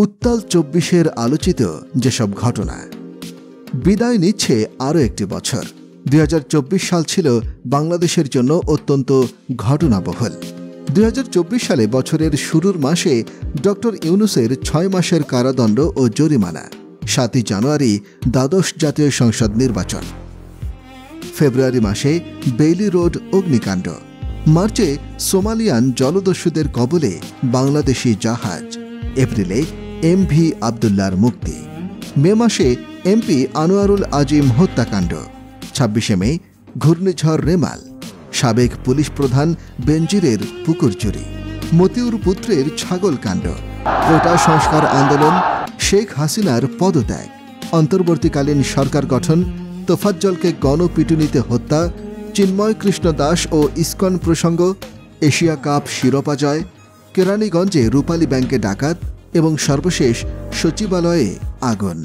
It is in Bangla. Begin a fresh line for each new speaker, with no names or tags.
উত্তাল ২৪-এর আলোচিত যেসব ঘটনা। বিদায় নিচ্ছে আরও একটি বছর। ২০২৪ সাল ছিল বাংলাদেশের জন্য অত্যন্ত ঘটনাবহুল। ২০২৪ সালে বছরের শুরুর মাসে ডক্টর ইউনূসের ৬ মাসের কারাদণ্ড ও জরিমানা। ৭ই জানুয়ারি দ্বাদশ জাতীয় সংসদ নির্বাচন। ফেব্রুয়ারি মাসে বেইলি রোড অগ্নিকাণ্ড। মার্চে সোমালিয়ান জলদস্যুদের কবলে বাংলাদেশি জাহাজ। এপ্রিলে এমভি আবদুল্লাহর মুক্তি। মে মাসে এমপি আনোয়ারুল আজিম হত্যাকাণ্ড। ২৬শে মে ঘূর্ণিঝড় রেমাল। সাবেক পুলিশ প্রধান বেনজিরের পুকুর চুরি। মতিউর পুত্রের ছাগলকাণ্ড। কোটা সংস্কার আন্দোলন। শেখ হাসিনার পদত্যাগ। অন্তর্বর্তীকালীন সরকার গঠন। তোফাজ্জলকে গণপিটুনিতে হত্যা। চিন্ময় কৃষ্ণ দাস ও ইসকন প্রসঙ্গ। এশিয়া কাপ শিরোপা জয়। কেরানীগঞ্জে রূপালী ব্যাংকে ডাকাত এবং সর্বশেষ সচিবালয়ে আগুন।